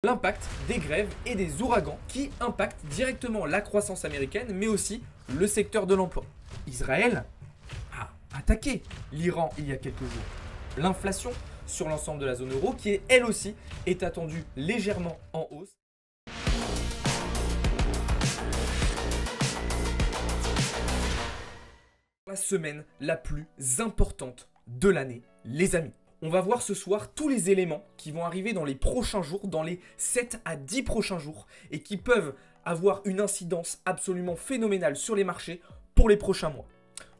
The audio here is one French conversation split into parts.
L'impact des grèves et des ouragans qui impactent directement la croissance américaine mais aussi le secteur de l'emploi. Israël a attaqué l'Iran il y a quelques jours. L'inflation sur l'ensemble de la zone euro qui elle aussi est attendue légèrement en hausse. La semaine la plus importante de l'année, les amis. On va voir ce soir tous les éléments qui vont arriver dans les prochains jours, dans les 7 à 10 prochains jours, et qui peuvent avoir une incidence absolument phénoménale sur les marchés pour les prochains mois.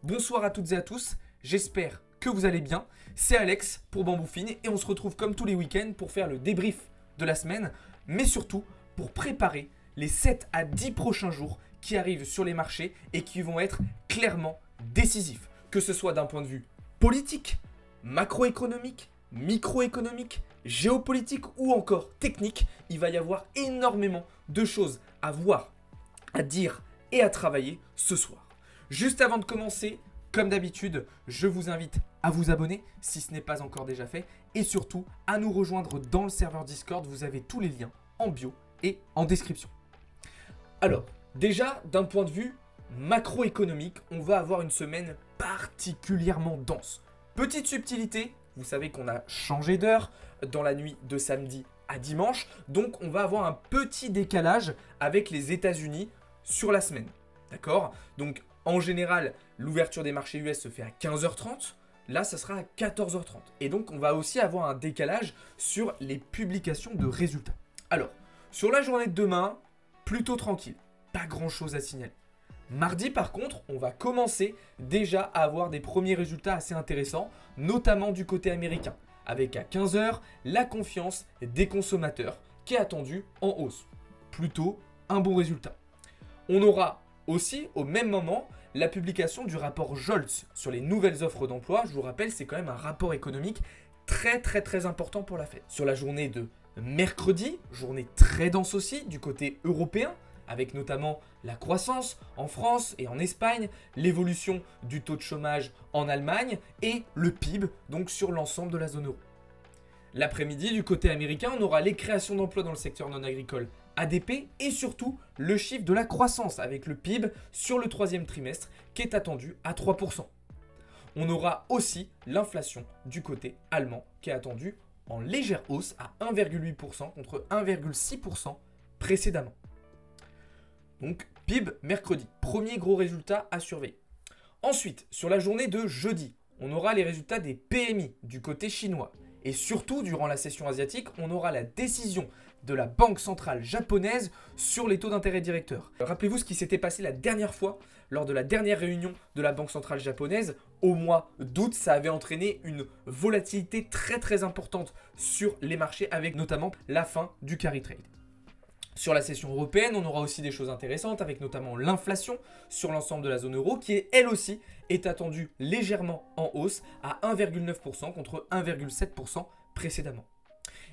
Bonsoir à toutes et à tous, j'espère que vous allez bien. C'est Alex pour Bamboufine et on se retrouve comme tous les week-ends pour faire le débrief de la semaine, mais surtout pour préparer les 7 à 10 prochains jours qui arrivent sur les marchés et qui vont être clairement décisifs, que ce soit d'un point de vue politique, macroéconomique, microéconomique, géopolitique ou encore technique. Il va y avoir énormément de choses à voir, à dire et à travailler ce soir. Juste avant de commencer, comme d'habitude, je vous invite à vous abonner si ce n'est pas encore déjà fait et surtout à nous rejoindre dans le serveur Discord. Vous avez tous les liens en bio et en description. Alors, déjà d'un point de vue macroéconomique, on va avoir une semaine particulièrement dense. Petite subtilité, vous savez qu'on a changé d'heure dans la nuit de samedi à dimanche, donc on va avoir un petit décalage avec les États-Unis sur la semaine. D'accord? Donc en général, l'ouverture des marchés US se fait à 15h30, là ça sera à 14h30. Et donc on va aussi avoir un décalage sur les publications de résultats. Alors, sur la journée de demain, plutôt tranquille, pas grand chose à signaler. Mardi, par contre, on va commencer déjà à avoir des premiers résultats assez intéressants, notamment du côté américain, avec à 15h la confiance des consommateurs qui est attendue en hausse. Plutôt un bon résultat. On aura aussi au même moment la publication du rapport Jolts sur les nouvelles offres d'emploi. Je vous rappelle, c'est quand même un rapport économique très important pour la Fed. Sur la journée de mercredi, journée très dense aussi du côté européen, avec notamment la croissance en France et en Espagne, l'évolution du taux de chômage en Allemagne et le PIB donc sur l'ensemble de la zone euro. L'après-midi, du côté américain, on aura les créations d'emplois dans le secteur non agricole ADP et surtout le chiffre de la croissance avec le PIB sur le troisième trimestre qui est attendu à 3%. On aura aussi l'inflation du côté allemand qui est attendue en légère hausse à 1,8% contre 1,6% précédemment. Donc PIB mercredi, premier gros résultat à surveiller. Ensuite, sur la journée de jeudi, on aura les résultats des PMI du côté chinois. Et surtout, durant la session asiatique, on aura la décision de la Banque centrale japonaise sur les taux d'intérêt directeurs. Rappelez-vous ce qui s'était passé la dernière fois, lors de la dernière réunion de la Banque centrale japonaise, au mois d'août, ça avait entraîné une volatilité très importante sur les marchés, avec notamment la fin du carry trade. Sur la session européenne, on aura aussi des choses intéressantes avec notamment l'inflation sur l'ensemble de la zone euro qui elle aussi est attendue légèrement en hausse à 1,9% contre 1,7% précédemment.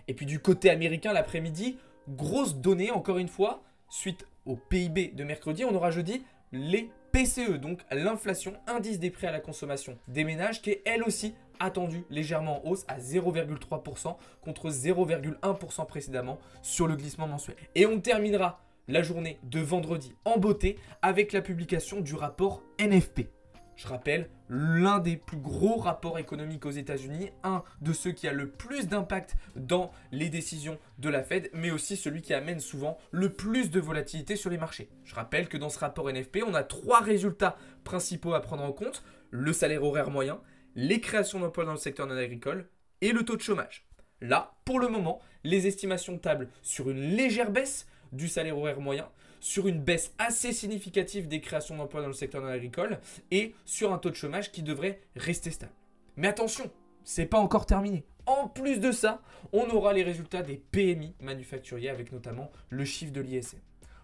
Et puis du côté américain l'après-midi, grosse donnée encore une fois, suite au PIB de mercredi, on aura jeudi les PCE, donc l'inflation, indice des prix à la consommation des ménages qui est elle aussi attendue légèrement en hausse à 0,3% contre 0,1% précédemment sur le glissement mensuel. Et on terminera la journée de vendredi en beauté avec la publication du rapport NFP. Je rappelle, l'un des plus gros rapports économiques aux États-Unis, un de ceux qui a le plus d'impact dans les décisions de la Fed, mais aussi celui qui amène souvent le plus de volatilité sur les marchés. Je rappelle que dans ce rapport NFP, on a 3 résultats principaux à prendre en compte: le salaire horaire moyen, les créations d'emplois dans le secteur non agricole et le taux de chômage. Là, pour le moment, les estimations tablent sur une légère baisse du salaire horaire moyen, sur une baisse assez significative des créations d'emplois dans le secteur non agricole et sur un taux de chômage qui devrait rester stable. Mais attention, c'est pas encore terminé. En plus de ça, on aura les résultats des PMI manufacturiers avec notamment le chiffre de l'ISM.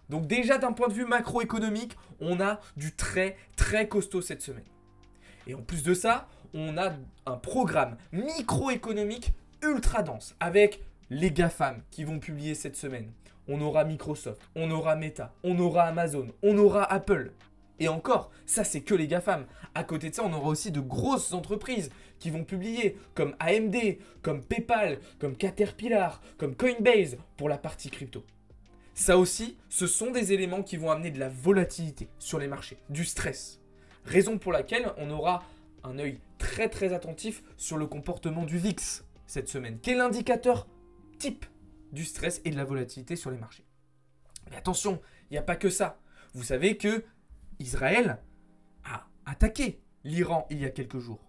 Donc déjà d'un point de vue macroéconomique, on a du très costaud cette semaine. Et en plus de ça, on a un programme microéconomique ultra dense avec les GAFAM qui vont publier cette semaine. On aura Microsoft, on aura Meta, on aura Amazon, on aura Apple. Et encore, ça c'est que les GAFAM. À côté de ça, on aura aussi de grosses entreprises qui vont publier, comme AMD, comme PayPal, comme Caterpillar, comme Coinbase pour la partie crypto. Ça aussi, ce sont des éléments qui vont amener de la volatilité sur les marchés, du stress. Raison pour laquelle on aura un œil très très attentif sur le comportement du VIX cette semaine, qui est l'indicateur type du stress et de la volatilité sur les marchés. Mais attention, il n'y a pas que ça. Vous savez que Israël a attaqué l'Iran il y a quelques jours.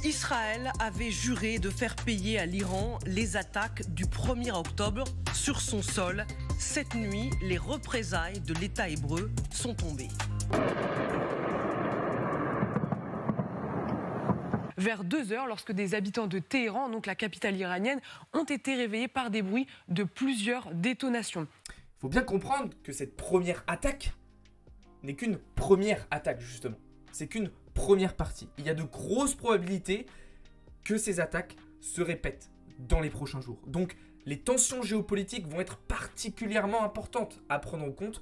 Israël avait juré de faire payer à l'Iran les attaques du 1er octobre sur son sol. Cette nuit, les représailles de l'État hébreu sont tombées. Vers 2 heures, lorsque des habitants de Téhéran, donc la capitale iranienne, ont été réveillés par des bruits de plusieurs détonations. Il faut bien comprendre que cette première attaque n'est qu'une première attaque, justement. C'est qu'une première partie. Il y a de grosses probabilités que ces attaques se répètent dans les prochains jours. Donc, les tensions géopolitiques vont être particulièrement importantes à prendre en compte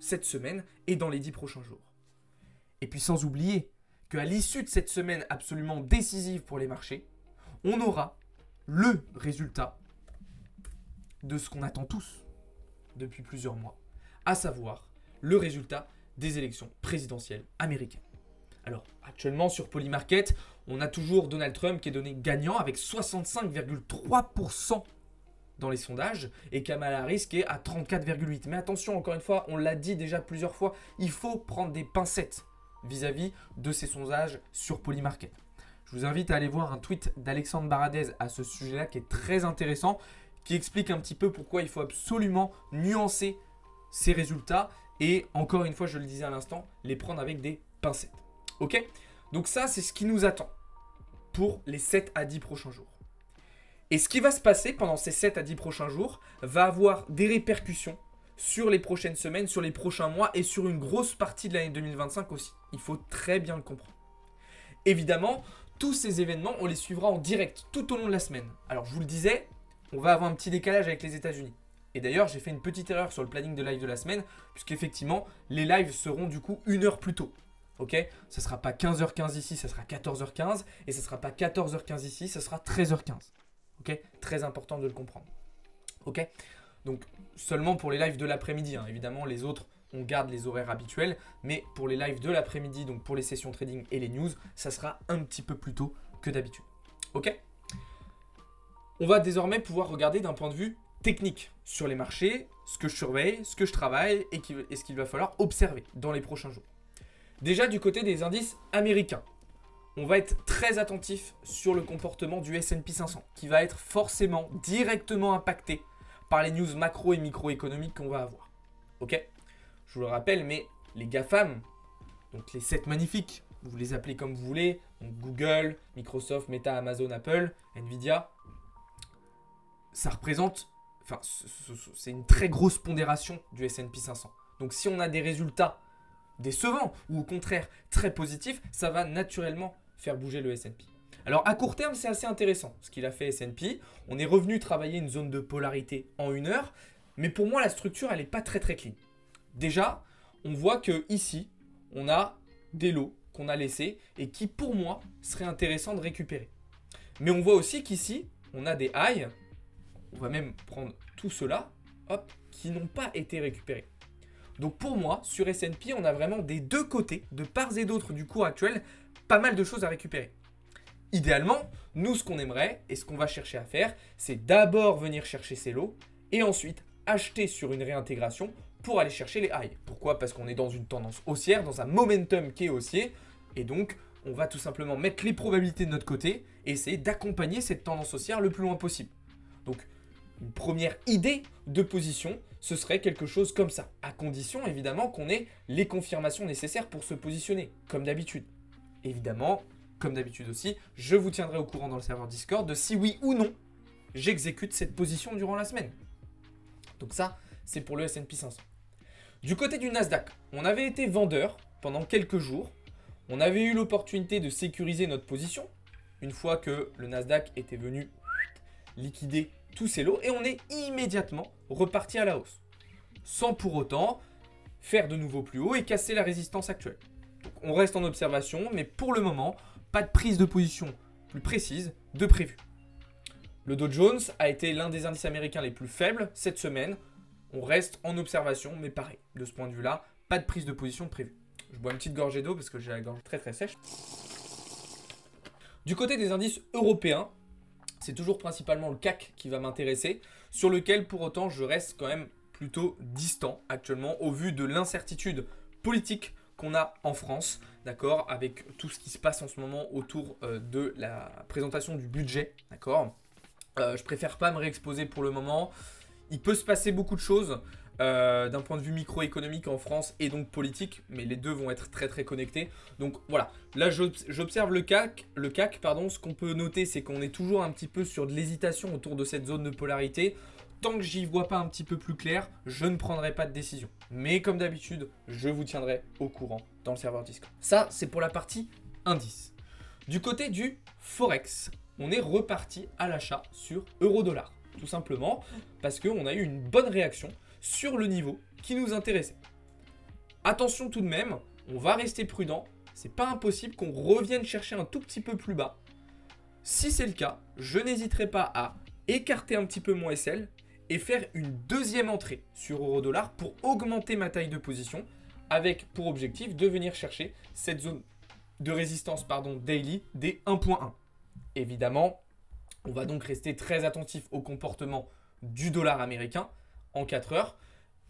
cette semaine et dans les 10 prochains jours. Et puis, sans oublier qu'à l'issue de cette semaine absolument décisive pour les marchés, on aura le résultat de ce qu'on attend tous depuis plusieurs mois, à savoir le résultat des élections présidentielles américaines. Alors, actuellement sur Polymarket, on a toujours Donald Trump qui est donné gagnant avec 65,3% dans les sondages et Kamala Harris qui est à 34,8%. Mais attention, encore une fois, on l'a dit déjà plusieurs fois, il faut prendre des pincettes vis-à-vis de ces sondages sur Polymarket. Je vous invite à aller voir un tweet d'Alexandre Baradez à ce sujet-là qui est très intéressant, qui explique un petit peu pourquoi il faut absolument nuancer ces résultats et, encore une fois, je le disais à l'instant, les prendre avec des pincettes. Ok ? Donc ça, c'est ce qui nous attend pour les 7 à 10 prochains jours. Et ce qui va se passer pendant ces 7 à 10 prochains jours va avoir des répercussions sur les prochaines semaines, sur les prochains mois et sur une grosse partie de l'année 2025 aussi. Il faut très bien le comprendre. Évidemment, tous ces événements, on les suivra en direct tout au long de la semaine. Alors, je vous le disais, on va avoir un petit décalage avec les États-Unis. Et d'ailleurs, j'ai fait une petite erreur sur le planning de live de la semaine, puisqu'effectivement, les lives seront du coup 1 heure plus tôt. Ok ? Ça ne sera pas 15h15 ici, ça sera 14h15. Et ça ne sera pas 14h15 ici, ça sera 13h15. Ok ? Très important de le comprendre. Ok ? Donc, seulement pour les lives de l'après-midi. Hein. Évidemment, les autres, on garde les horaires habituels. Mais pour les lives de l'après-midi, donc pour les sessions trading et les news, ça sera un petit peu plus tôt que d'habitude. Ok ? On va désormais pouvoir regarder d'un point de vue technique sur les marchés, ce que je surveille, ce que je travaille et ce qu'il va falloir observer dans les prochains jours. Déjà, du côté des indices américains, on va être très attentif sur le comportement du S&P 500 qui va être forcément directement impacté par les news macro et microéconomiques qu'on va avoir. Ok ? Je vous le rappelle, mais les GAFAM, donc les 7 magnifiques, vous les appelez comme vous voulez, donc Google, Microsoft, Meta, Amazon, Apple, Nvidia, ça représente, enfin, c'est une très grosse pondération du S&P 500. Donc si on a des résultats décevants ou au contraire très positifs, ça va naturellement faire bouger le S&P. Alors à court terme, c'est assez intéressant ce qu'il a fait S&P. On est revenu travailler une zone de polarité en 1 heure, mais pour moi la structure elle n'est pas très clean. Déjà, on voit que ici, on a des lots qu'on a laissés et qui pour moi seraient intéressants de récupérer. Mais on voit aussi qu'ici, on a des highs, on va même prendre tout cela, hop, qui n'ont pas été récupérés. Donc pour moi, sur S&P, on a vraiment des deux côtés, de part et d'autre du cours actuel, pas mal de choses à récupérer. Idéalement, nous, ce qu'on aimerait et ce qu'on va chercher à faire, c'est d'abord venir chercher ces lots et ensuite acheter sur une réintégration pour aller chercher les highs. Pourquoi ? Parce qu'on est dans une tendance haussière, dans un momentum qui est haussier et donc on va tout simplement mettre les probabilités de notre côté et essayer d'accompagner cette tendance haussière le plus loin possible. Donc, une première idée de position, ce serait quelque chose comme ça, à condition évidemment qu'on ait les confirmations nécessaires pour se positionner, comme d'habitude. Évidemment, comme d'habitude aussi, je vous tiendrai au courant dans le serveur Discord de si oui ou non j'exécute cette position durant la semaine. Donc ça, c'est pour le S&P 500. Du côté du Nasdaq, on avait été vendeur pendant quelques jours. On avait eu l'opportunité de sécuriser notre position une fois que le Nasdaq était venu liquider tous ces lots et on est immédiatement reparti à la hausse, sans pour autant faire de nouveaux plus hauts et casser la résistance actuelle. Donc, on reste en observation, mais pour le moment, pas de prise de position plus précise de prévu. Le Dow Jones a été l'un des indices américains les plus faibles cette semaine. On reste en observation, mais pareil, de ce point de vue-là, pas de prise de position prévue. Je bois une petite gorgée d'eau parce que j'ai la gorge très très sèche. Du côté des indices européens, c'est toujours principalement le CAC qui va m'intéresser, sur lequel pour autant je reste quand même plutôt distant actuellement au vu de l'incertitude politique qu'on a en France, d'accord, avec tout ce qui se passe en ce moment autour de la présentation du budget, d'accord. Je préfère pas me réexposer pour le moment. Il peut se passer beaucoup de choses d'un point de vue microéconomique en France et donc politique, mais les deux vont être très très connectés. Donc voilà, là j'observe le CAC, ce qu'on peut noter c'est qu'on est toujours un petit peu sur de l'hésitation autour de cette zone de polarité. Tant que j'y vois pas un petit peu plus clair, je ne prendrai pas de décision. Mais comme d'habitude, je vous tiendrai au courant dans le serveur Discord. Ça, c'est pour la partie indice. Du côté du Forex, on est reparti à l'achat sur euro-dollar. Tout simplement parce qu'on a eu une bonne réaction sur le niveau qui nous intéressait. Attention tout de même, on va rester prudent. C'est pas impossible qu'on revienne chercher un tout petit peu plus bas. Si c'est le cas, je n'hésiterai pas à écarter un petit peu mon SL et faire une deuxième entrée sur euro-dollar pour augmenter ma taille de position avec pour objectif de venir chercher cette zone de résistance daily des 1.1. Évidemment, on va donc rester très attentif au comportement du dollar américain en 4 heures,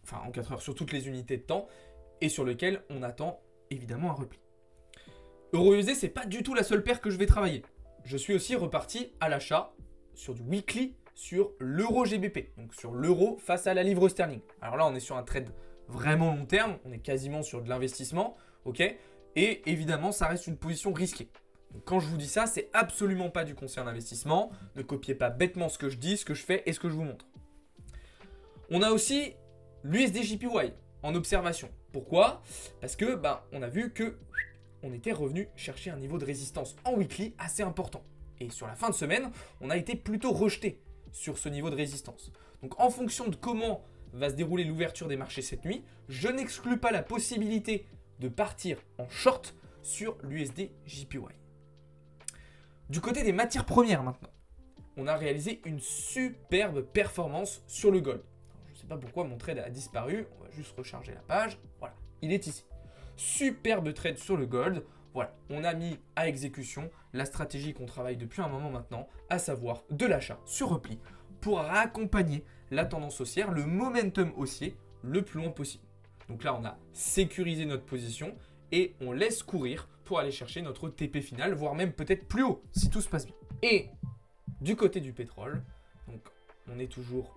enfin en 4 heures sur toutes les unités de temps et sur lequel on attend évidemment un repli. Euro-USD, c'est pas du tout la seule paire que je vais travailler. Je suis aussi reparti à l'achat sur du weekly sur l'euro GBP, donc sur l'euro face à la livre sterling. Alors là, on est sur un trade vraiment long terme, on est quasiment sur de l'investissement, ok? Et évidemment, ça reste une position risquée. Donc quand je vous dis ça, c'est absolument pas du conseil en investissement. Ne copiez pas bêtement ce que je dis, ce que je fais et ce que je vous montre. On a aussi l'USD JPY en observation. Pourquoi? Parce que on a vu que on était revenu chercher un niveau de résistance en weekly assez important. Et sur la fin de semaine, on a été plutôt rejeté sur ce niveau de résistance. Donc en fonction de comment va se dérouler l'ouverture des marchés cette nuit, je n'exclus pas la possibilité de partir en short sur l'USD JPY. Du côté des matières premières maintenant, on a réalisé une superbe performance sur le gold. Alors, je ne sais pas pourquoi mon trade a disparu, on va juste recharger la page. Voilà, il est ici. Superbe trade sur le gold. Voilà, on a mis à exécution la stratégie qu'on travaille depuis un moment maintenant, à savoir de l'achat sur repli pour accompagner la tendance haussière, le momentum haussier le plus loin possible. Donc là, on a sécurisé notre position et on laisse courir pour aller chercher notre TP final, voire même peut-être plus haut si tout se passe bien. Et du côté du pétrole, donc on est toujours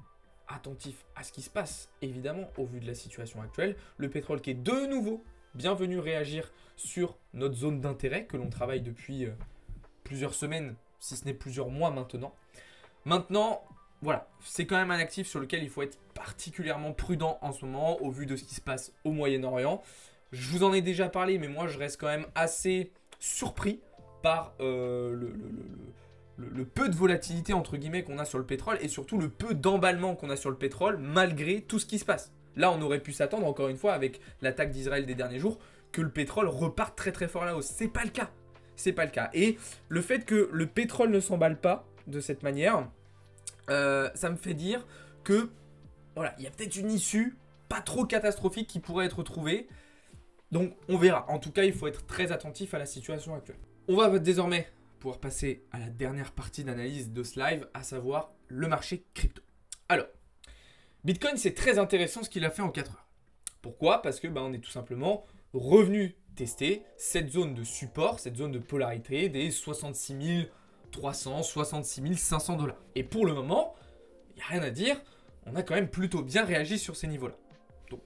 attentif à ce qui se passe, évidemment, au vu de la situation actuelle. Le pétrole qui est de nouveau bienvenu réagir sur notre zone d'intérêt que l'on travaille depuis plusieurs semaines, si ce n'est plusieurs mois maintenant. Maintenant, voilà, c'est quand même un actif sur lequel il faut être particulièrement prudent en ce moment au vu de ce qui se passe au Moyen-Orient. Je vous en ai déjà parlé, mais moi je reste quand même assez surpris par le peu de volatilité entre guillemets qu'on a sur le pétrole et surtout le peu d'emballement qu'on a sur le pétrole malgré tout ce qui se passe. Là, on aurait pu s'attendre, encore une fois, avec l'attaque d'Israël des derniers jours, que le pétrole reparte très très fort à la hausse. C'est pas le cas. C'est pas le cas. Et le fait que le pétrole ne s'emballe pas de cette manière, ça me fait dire que voilà, il y a peut-être une issue pas trop catastrophique qui pourrait être trouvée. Donc on verra. En tout cas, il faut être très attentif à la situation actuelle. On va désormais pouvoir passer à la dernière partie d'analyse de ce live, à savoir le marché crypto. Alors, Bitcoin, c'est très intéressant ce qu'il a fait en 4 heures. Pourquoi? Parce que on est tout simplement revenu tester cette zone de support, cette zone de polarité des 66 300, 66 500 $. Et pour le moment, il n'y a rien à dire, on a quand même plutôt bien réagi sur ces niveaux-là. Donc,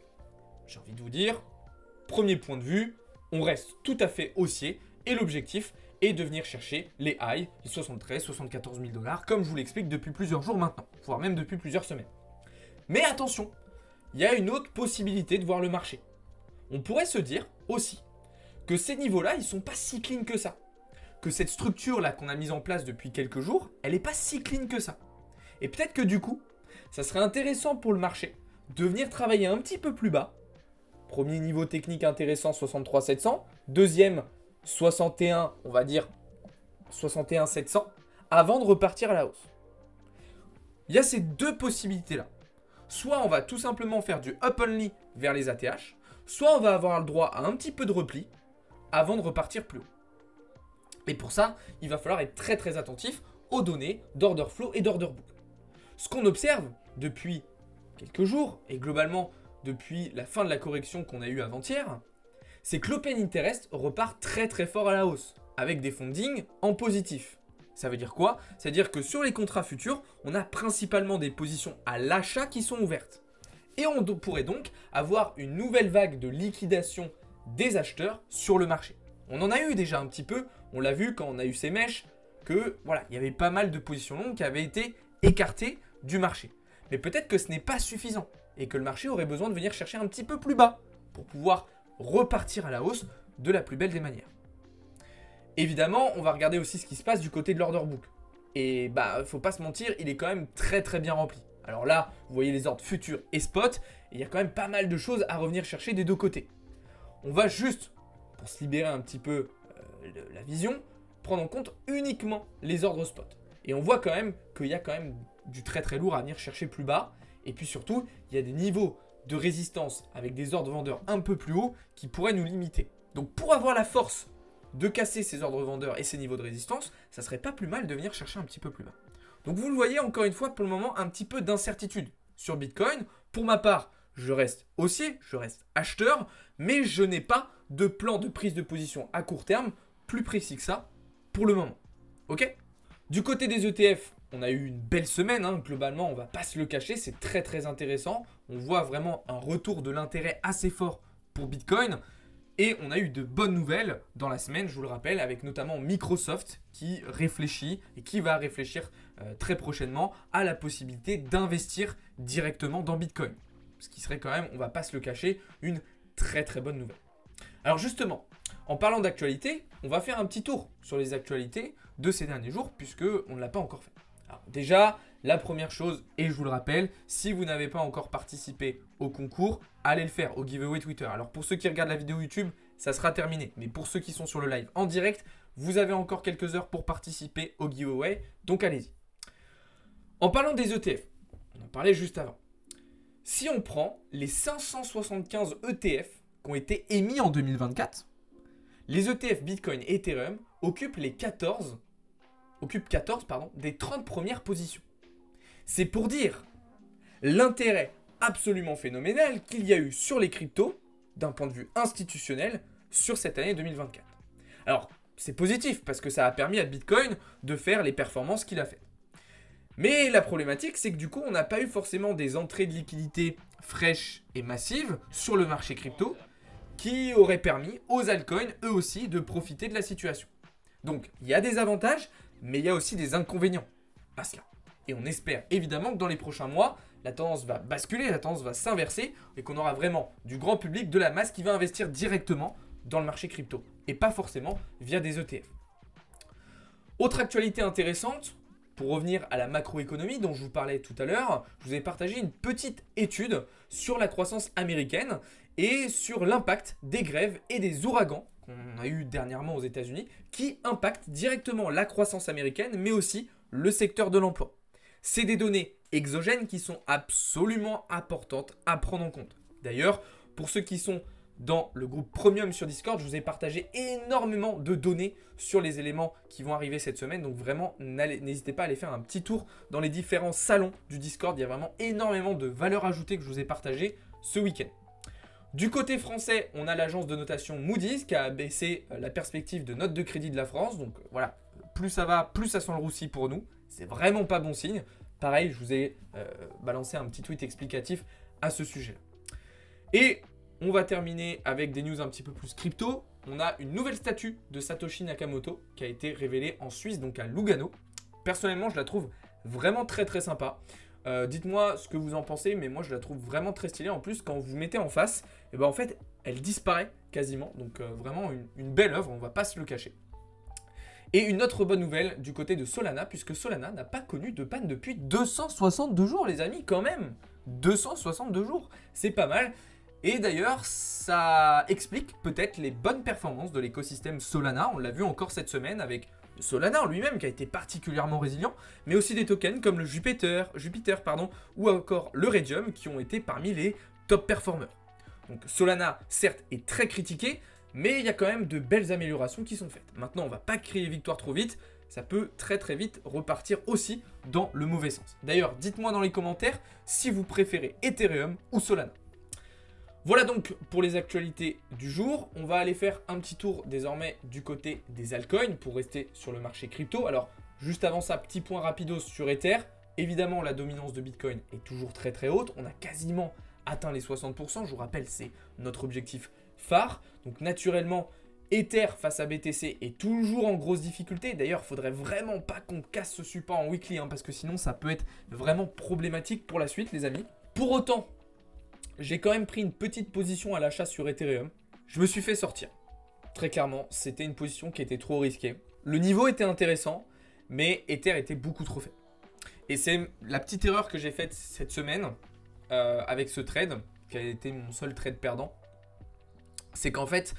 j'ai envie de vous dire, premier point de vue, on reste tout à fait haussier et l'objectif est de venir chercher les highs, les 73, 74 000 $, comme je vous l'explique depuis plusieurs jours maintenant, voire même depuis plusieurs semaines. Mais attention, il y a une autre possibilité de voir le marché. On pourrait se dire aussi que ces niveaux-là, ils ne sont pas si clean que ça. Que cette structure-là qu'on a mise en place depuis quelques jours, elle n'est pas si clean que ça. Et peut-être que du coup, ça serait intéressant pour le marché de venir travailler un petit peu plus bas, Premier niveau technique intéressant, 63 700. Deuxième, 61, on va dire 61 700, avant de repartir à la hausse. Il y a ces deux possibilités-là. Soit on va tout simplement faire du up only vers les ATH, soit on va avoir le droit à un petit peu de repli avant de repartir plus haut. Et pour ça, il va falloir être très très attentif aux données d'order flow et d'order book. Ce qu'on observe depuis quelques jours, et globalement depuis la fin de la correction qu'on a eue avant-hier, c'est que l'open interest repart très très fort à la hausse, avec des fundings en positif. Ça veut dire quoi? C'est-à-dire que sur les contrats futurs, on a principalement des positions à l'achat qui sont ouvertes. Et on pourrait donc avoir une nouvelle vague de liquidation des acheteurs sur le marché. On en a eu déjà un petit peu, on l'a vu quand on a eu ces mèches, que voilà, il y avait pas mal de positions longues qui avaient été écartées du marché. Mais peut-être que ce n'est pas suffisant et que le marché aurait besoin de venir chercher un petit peu plus bas pour pouvoir repartir à la hausse de la plus belle des manières. Évidemment, on va regarder aussi ce qui se passe du côté de l'order book. Et bah, faut pas se mentir, il est quand même très très bien rempli. Alors là, vous voyez les ordres futurs et spot, et il y a quand même pas mal de choses à revenir chercher des deux côtés. On va juste, pour se libérer un petit peu la vision, prendre en compte uniquement les ordres spot. Et on voit quand même qu'il y a quand même du très très lourd à venir chercher plus bas. Et puis surtout, il y a des niveaux de résistance avec des ordres vendeurs un peu plus hauts qui pourraient nous limiter. Donc pour avoir la force de casser ces ordres vendeurs et ces niveaux de résistance, ça serait pas plus mal de venir chercher un petit peu plus bas. Donc vous le voyez, encore une fois, pour le moment, un petit peu d'incertitude sur Bitcoin. Pour ma part, je reste haussier, je reste acheteur, mais je n'ai pas de plan de prise de position à court terme plus précis que ça pour le moment. Ok? Du côté des ETF, on a eu une belle semaine, hein. Globalement, on va pas se le cacher, c'est très très intéressant. On voit vraiment un retour de l'intérêt assez fort pour Bitcoin. Et on a eu de bonnes nouvelles dans la semaine, je vous le rappelle, avec notamment Microsoft qui réfléchit et qui va réfléchir très prochainement à la possibilité d'investir directement dans Bitcoin. Ce qui serait quand même, on va pas se le cacher, une très très bonne nouvelle. Alors justement, en parlant d'actualité, on va faire un petit tour sur les actualités de ces derniers jours puisque on ne l'a pas encore fait. Alors déjà, la première chose, et je vous le rappelle, si vous n'avez pas encore participé au concours, allez le faire au giveaway Twitter. Alors pour ceux qui regardent la vidéo YouTube, ça sera terminé. Mais pour ceux qui sont sur le live en direct, vous avez encore quelques heures pour participer au giveaway. Donc allez-y. En parlant des ETF, on en parlait juste avant. Si on prend les 575 ETF qui ont été émis en 2024, les ETF Bitcoin et Ethereum occupent 14 des 30 premières positions. C'est pour dire l'intérêt absolument phénoménal qu'il y a eu sur les cryptos d'un point de vue institutionnel sur cette année 2024. Alors, c'est positif parce que ça a permis à Bitcoin de faire les performances qu'il a faites. Mais la problématique, c'est que du coup, on n'a pas eu forcément des entrées de liquidités fraîches et massives sur le marché crypto qui auraient permis aux altcoins, eux aussi, de profiter de la situation. Donc, il y a des avantages, mais il y a aussi des inconvénients à cela. Et on espère évidemment que dans les prochains mois, la tendance va basculer, la tendance va s'inverser et qu'on aura vraiment du grand public, de la masse qui va investir directement dans le marché crypto et pas forcément via des ETF. Autre actualité intéressante, pour revenir à la macroéconomie dont je vous parlais tout à l'heure, je vous ai partagé une petite étude sur la croissance américaine et sur l'impact des grèves et des ouragans qu'on a eu dernièrement aux États-Unis qui impactent directement la croissance américaine mais aussi le secteur de l'emploi. C'est des données exogènes qui sont absolument importantes à prendre en compte. D'ailleurs, pour ceux qui sont dans le groupe Premium sur Discord, je vous ai partagé énormément de données sur les éléments qui vont arriver cette semaine. Donc vraiment, n'hésitez pas à aller faire un petit tour dans les différents salons du Discord. Il y a vraiment énormément de valeur ajoutée que je vous ai partagé ce week-end. Du côté français, on a l'agence de notation Moody's qui a baissé la perspective de note de crédit de la France. Donc voilà, plus ça va, plus ça sent le roussi pour nous. C'est vraiment pas bon signe. Pareil, je vous ai balancé un petit tweet explicatif à ce sujet. Et on va terminer avec des news un petit peu plus crypto. On a une nouvelle statue de Satoshi Nakamoto qui a été révélée en Suisse, donc à Lugano. Personnellement, je la trouve vraiment très très sympa. Dites-moi ce que vous en pensez, mais moi je la trouve vraiment très stylée. En plus, quand vous mettez en face, et ben en fait, elle disparaît quasiment. Donc vraiment une belle œuvre, on va pas se le cacher. Et une autre bonne nouvelle du côté de Solana, puisque Solana n'a pas connu de panne depuis 262 jours, les amis, quand même. 262 jours, c'est pas mal. Et d'ailleurs, ça explique peut-être les bonnes performances de l'écosystème Solana. On l'a vu encore cette semaine avec Solana en lui-même qui a été particulièrement résilient, mais aussi des tokens comme le Jupiter ou encore le Raydium qui ont été parmi les top performers. Donc Solana, certes, est très critiqué, mais il y a quand même de belles améliorations qui sont faites. Maintenant, on ne va pas crier victoire trop vite, ça peut très vite repartir aussi dans le mauvais sens. D'ailleurs, dites-moi dans les commentaires si vous préférez Ethereum ou Solana. Voilà donc pour les actualités du jour. On va aller faire un petit tour désormais du côté des altcoins pour rester sur le marché crypto. Alors, juste avant ça, petit point rapidos sur Ether. Évidemment, la dominance de Bitcoin est toujours très haute. On a quasiment atteint les 60%. Je vous rappelle, c'est notre objectif phare. Donc, naturellement, Ether face à BTC est toujours en grosse difficulté. D'ailleurs, il ne faudrait vraiment pas qu'on casse ce support en weekly, parce que sinon, ça peut être vraiment problématique pour la suite, les amis. Pour autant, j'ai quand même pris une petite position à l'achat sur Ethereum. Je me suis fait sortir. Très clairement, c'était une position qui était trop risquée. Le niveau était intéressant, mais Ether était beaucoup trop faible. Et c'est la petite erreur que j'ai faite cette semaine avec ce trade, qui a été mon seul trade perdant. C'est qu'en fait,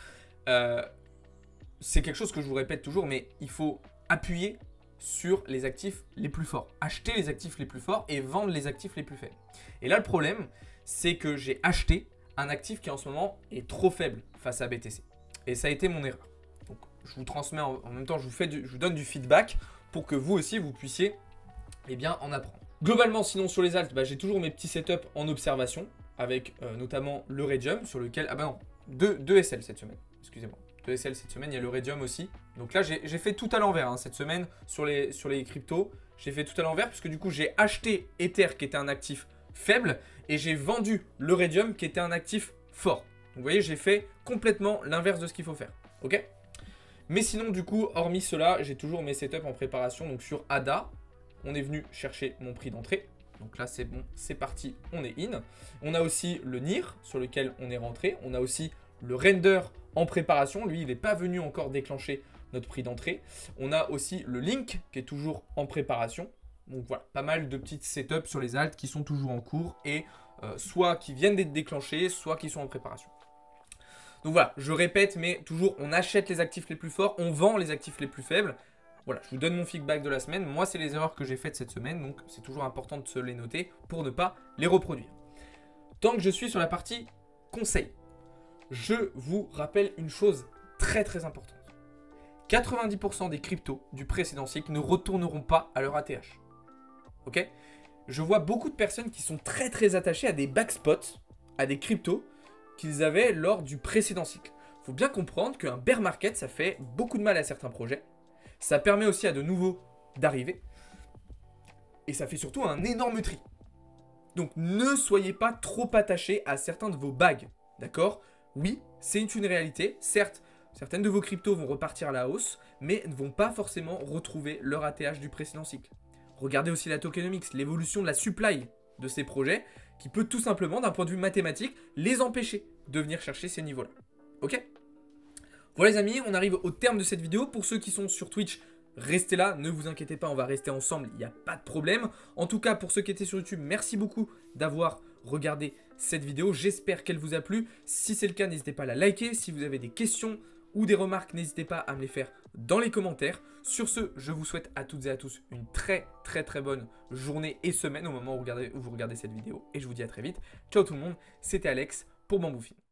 c'est quelque chose que je vous répète toujours, mais il faut appuyer sur les actifs les plus forts. Acheter les actifs les plus forts et vendre les actifs les plus faibles. Et là, le problème, c'est que j'ai acheté un actif qui en ce moment est trop faible face à BTC. Et ça a été mon erreur. Donc, je vous transmets en même temps, je vous donne du feedback pour que vous aussi, vous puissiez en apprendre. Globalement, sinon sur les alts, j'ai toujours mes petits setups en observation avec notamment le Raydium sur lequel... Ah bah non, deux SL cette semaine, excusez-moi. 2 SL cette semaine, il y a le Raydium aussi. Donc là, j'ai fait tout à l'envers cette semaine sur les cryptos. J'ai fait tout à l'envers puisque du coup, j'ai acheté Ether qui était un actif faible et j'ai vendu le Raydium qui était un actif fort. Donc vous voyez, j'ai fait complètement l'inverse de ce qu'il faut faire. Ok? Mais sinon, du coup, hormis cela, j'ai toujours mes setups en préparation. Donc sur ADA, on est venu chercher mon prix d'entrée. Donc là, c'est bon, c'est parti, on est in. On a aussi le NIR sur lequel on est rentré. On a aussi le Render en préparation. Lui, il n'est pas venu encore déclencher notre prix d'entrée. On a aussi le Link qui est toujours en préparation. Donc voilà, pas mal de petites setups sur les alts qui sont toujours en cours et soit qui viennent d'être déclenchés, soit qui sont en préparation. Donc voilà, je répète, mais toujours, on achète les actifs les plus forts, on vend les actifs les plus faibles. Voilà, je vous donne mon feedback de la semaine. Moi, c'est les erreurs que j'ai faites cette semaine, donc c'est toujours important de se les noter pour ne pas les reproduire. Tant que je suis sur la partie conseil, je vous rappelle une chose très importante. 90% des cryptos du précédent cycle ne retourneront pas à leur ATH. Ok? Je vois beaucoup de personnes qui sont très attachées à des backspots, à des cryptos qu'ils avaient lors du précédent cycle. Il faut bien comprendre qu'un bear market, ça fait beaucoup de mal à certains projets. Ça permet aussi à de nouveaux d'arriver. Et ça fait surtout un énorme tri. Donc ne soyez pas trop attachés à certains de vos bags. D'accord? Oui, c'est une réalité. Certes, certaines de vos cryptos vont repartir à la hausse, mais ne vont pas forcément retrouver leur ATH du précédent cycle. Regardez aussi la tokenomics, l'évolution de la supply de ces projets, qui peut tout simplement, d'un point de vue mathématique, les empêcher de venir chercher ces niveaux-là. Ok? Voilà les amis, on arrive au terme de cette vidéo. Pour ceux qui sont sur Twitch, restez là, ne vous inquiétez pas, on va rester ensemble, il n'y a pas de problème. En tout cas, pour ceux qui étaient sur YouTube, merci beaucoup d'avoir regardé cette vidéo. J'espère qu'elle vous a plu. Si c'est le cas, n'hésitez pas à la liker. Si vous avez des questions ou des remarques, n'hésitez pas à me les faire dans les commentaires. Sur ce, je vous souhaite à toutes et à tous une très bonne journée et semaine au moment où vous regardez cette vidéo. Et je vous dis à très vite. Ciao tout le monde, c'était Alex pour Bamboufine.